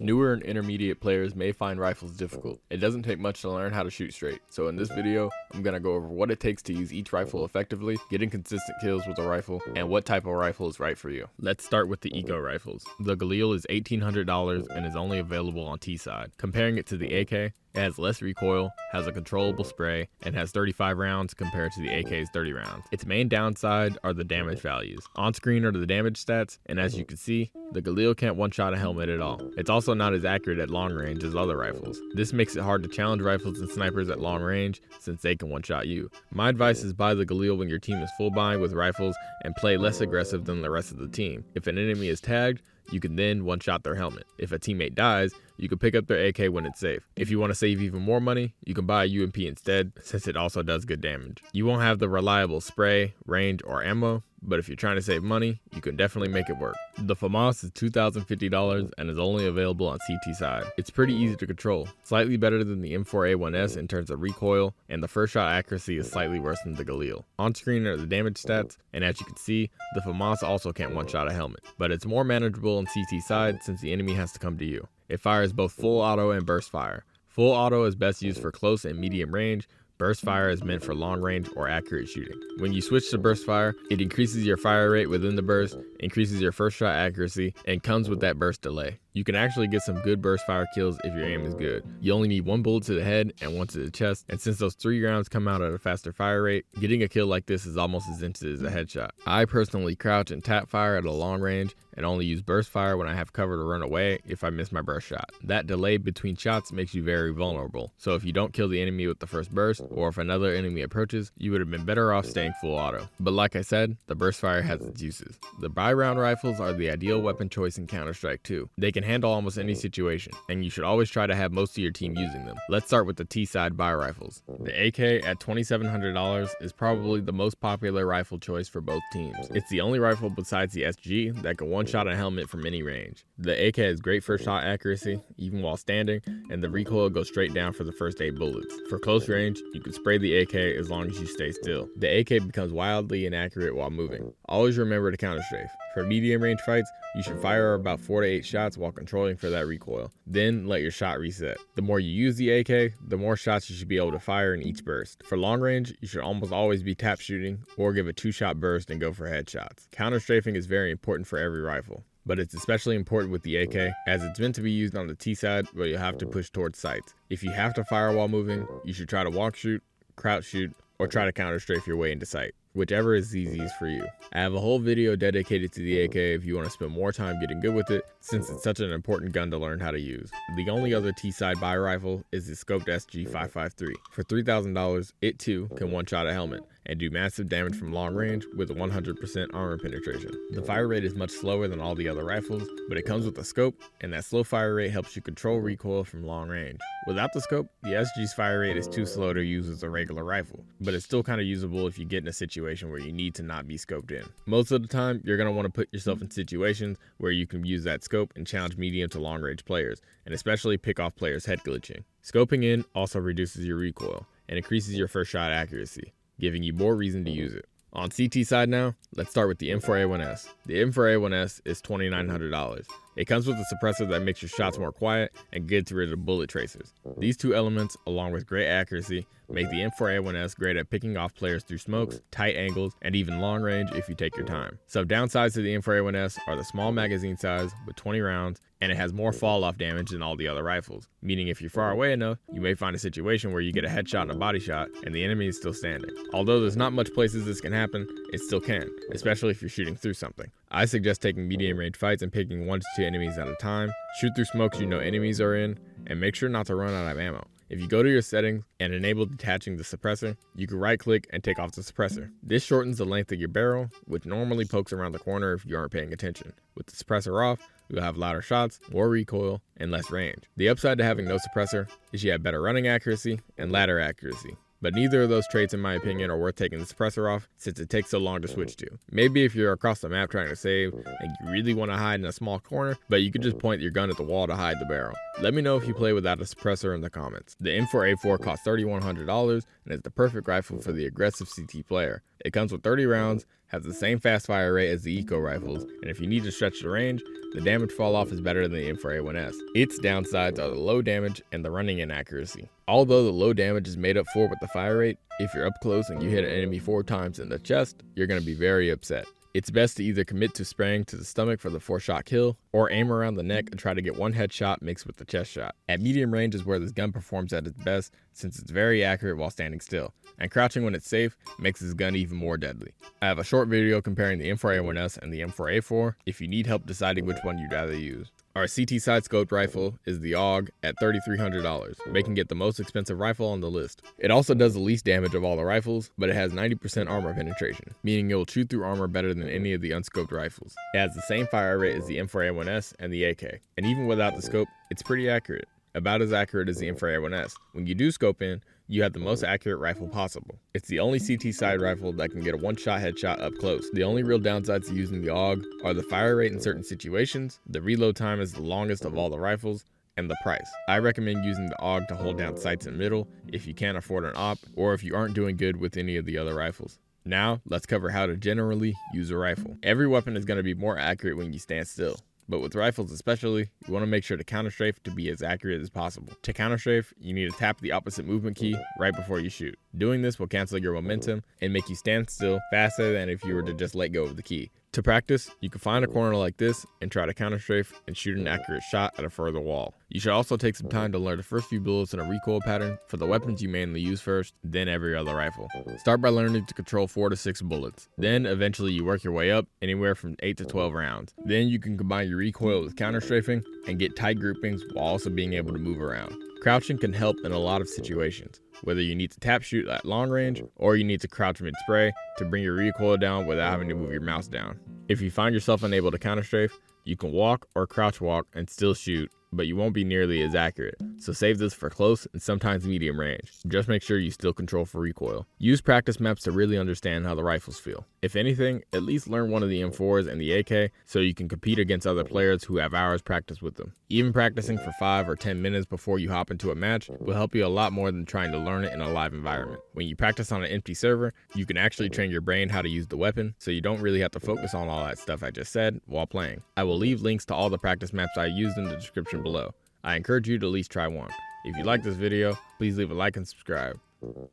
Newer and intermediate players may find rifles difficult. It doesn't take much to learn how to shoot straight, so in this video, I'm going to go over what it takes to use each rifle effectively, getting consistent kills with a rifle, and what type of rifle is right for you. Let's start with the Eco rifles. The Galil is $1,800 and is only available on T-side. Comparing it to the AK, it has less recoil, has a controllable spray, and has 35 rounds compared to the AK's 30 rounds. Its main downside are the damage values. On screen are the damage stats, and as you can see, the Galil can't one-shot a helmet at all. It's also not as accurate at long range as other rifles. This makes it hard to challenge rifles and snipers at long range since they can one-shot you. My advice is buy the Galil when your team is full buying with rifles and play less aggressive than the rest of the team. If an enemy is tagged, you can then one-shot their helmet. If a teammate dies, you can pick up their AK when it's safe. If you want to save even more money, you can buy a UMP instead, since it also does good damage. You won't have the reliable spray, range, or ammo, but if you're trying to save money, you can definitely make it work. The FAMAS is $2,050 and is only available on CT side. It's pretty easy to control, slightly better than the M4A1S in terms of recoil, and the first shot accuracy is slightly worse than the Galil. On screen are the damage stats, and as you can see, the FAMAS also can't one-shot a helmet, but it's more manageable on CT side since the enemy has to come to you. It fires both full auto and burst fire. Full auto is best used for close and medium range. Burst fire is meant for long range or accurate shooting. When you switch to burst fire, it increases your fire rate within the burst, increases your first shot accuracy, and comes with that burst delay. You can actually get some good burst fire kills if your aim is good. You only need one bullet to the head and one to the chest, and since those 3 rounds come out at a faster fire rate, getting a kill like this is almost as instant as a headshot. I personally crouch and tap fire at a long range and only use burst fire when I have cover to run away if I miss my burst shot. That delay between shots makes you very vulnerable, so if you don't kill the enemy with the first burst, or if another enemy approaches, you would have been better off staying full auto. But like I said, the burst fire has its uses. The bi-round rifles are the ideal weapon choice in Counter-Strike 2. They can handle almost any situation, and you should always try to have most of your team using them. Let's start with the T-side bi-rifles. The AK at $2,700 is probably the most popular rifle choice for both teams. It's the only rifle besides the SG that can one-shot a helmet from any range. The AK has great first shot accuracy, even while standing, and the recoil goes straight down for the first 8 bullets. For close range, you can spray the AK as long as you stay still. The AK becomes wildly inaccurate while moving. Always remember to counter-strafe. For medium range fights, you should fire about 4 to 8 shots while controlling for that recoil. Then let your shot reset. The more you use the AK, the more shots you should be able to fire in each burst. For long range, you should almost always be tap shooting or give a 2-shot burst and go for headshots. Counter-strafing is very important for every rifle, but it's especially important with the AK as it's meant to be used on the T side where you'll have to push towards sights. If you have to fire while moving, you should try to walk shoot, crouch shoot, or try to counter strafe your way into sight, whichever is easiest for you. I have a whole video dedicated to the AK if you want to spend more time getting good with it, since it's such an important gun to learn how to use. The only other T-side buy rifle is the scoped SG553. For $3,000, it too can one-shot a helmet and do massive damage from long range with 100% armor penetration. The fire rate is much slower than all the other rifles, but it comes with a scope, and that slow fire rate helps you control recoil from long range. Without the scope, the SG's fire rate is too slow to use as a regular rifle, but it's still kind of usable if you get in a situation where you need to not be scoped in. Most of the time, you're going to want to put yourself in situations where you can use that scope and challenge medium to long range players, and especially pick off players head glitching. Scoping in also reduces your recoil and increases your first shot accuracy, giving you more reason to use it. On CT side now, let's start with the M4A1S. The M4A1S is $2,900. It comes with a suppressor that makes your shots more quiet and gets rid of bullet tracers. These two elements, along with great accuracy, make the M4A1S great at picking off players through smokes, tight angles, and even long range if you take your time. Some downsides to the M4A1S are the small magazine size with 20 rounds, and it has more fall-off damage than all the other rifles, meaning if you're far away enough, you may find a situation where you get a headshot and a body shot, and the enemy is still standing. Although there's not much places this can happen, it still can, especially if you're shooting through something. I suggest taking medium range fights and picking 1 to 2 enemies at a time. Shoot through smokes you know enemies are in, and make sure not to run out of ammo. If you go to your settings and enable detaching the suppressor, you can right click and take off the suppressor. This shortens the length of your barrel, which normally pokes around the corner if you aren't paying attention. With the suppressor off, you'll have louder shots, more recoil, and less range. The upside to having no suppressor is you have better running accuracy and ladder accuracy. But neither of those traits, in my opinion, are worth taking the suppressor off since it takes so long to switch to. Maybe if you're across the map trying to save and you really want to hide in a small corner, but you could just point your gun at the wall to hide the barrel. Let me know if you play without a suppressor in the comments. The M4A4 costs $3,100 and is the perfect rifle for the aggressive CT player. It comes with 30 rounds, has the same fast fire rate as the Eco rifles, and if you need to stretch the range, the damage fall off is better than the M4A1S. Its downsides are the low damage and the running inaccuracy. Although the low damage is made up for with the fire rate, if you're up close and you hit an enemy 4 times in the chest, you're going to be very upset. It's best to either commit to spraying to the stomach for the 4-shot kill, or aim around the neck and try to get one headshot mixed with the chest shot. At medium range is where this gun performs at its best, since it's very accurate while standing still, and crouching when it's safe makes this gun even more deadly. I have a short video comparing the M4A1S and the M4A4 if you need help deciding which one you'd rather use. Our CT side scoped rifle is the AUG at $3,300, making it the most expensive rifle on the list. It also does the least damage of all the rifles, but it has 90% armor penetration, meaning it will chew through armor better than any of the unscoped rifles. It has the same fire rate as the M4A1S and the AK, and even without the scope, it's pretty accurate. About as accurate as the M4A1S. When you do scope in, you have the most accurate rifle possible. It's the only CT side rifle that can get a one-shot headshot up close. The only real downsides to using the AUG are the fire rate in certain situations, the reload time is the longest of all the rifles, and the price. I recommend using the AUG to hold down sights in middle if you can't afford an op, or if you aren't doing good with any of the other rifles. Now, let's cover how to generally use a rifle. Every weapon is going to be more accurate when you stand still. But with rifles especially, you want to make sure to counterstrafe to be as accurate as possible. To counterstrafe, you need to tap the opposite movement key right before you shoot. Doing this will cancel your momentum and make you stand still faster than if you were to just let go of the key. To practice, you can find a corner like this and try to counterstrafe and shoot an accurate shot at a further wall. You should also take some time to learn the first few bullets in a recoil pattern for the weapons you mainly use first, then every other rifle. Start by learning to control 4 to 6 bullets. Then eventually you work your way up anywhere from 8 to 12 rounds. Then you can combine your recoil with counterstrafing and get tight groupings while also being able to move around. Crouching can help in a lot of situations, whether you need to tap shoot at long range or you need to crouch mid-spray to bring your recoil down without having to move your mouse down. If you find yourself unable to counterstrafe, you can walk or crouch walk and still shoot, but you won't be nearly as accurate, so save this for close and sometimes medium range. Just make sure you still control for recoil. Use practice maps to really understand how the rifles feel. If anything, at least learn one of the M4s and the AK so you can compete against other players who have hours practice with them. Even practicing for 5 or 10 minutes before you hop into a match will help you a lot more than trying to learn it in a live environment. When you practice on an empty server, you can actually train your brain how to use the weapon, so you don't really have to focus on all that stuff I just said while playing. I will leave links to all the practice maps I used in the description below. I encourage you to at least try one. If you like this video, please leave a like and subscribe.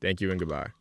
Thank you and goodbye.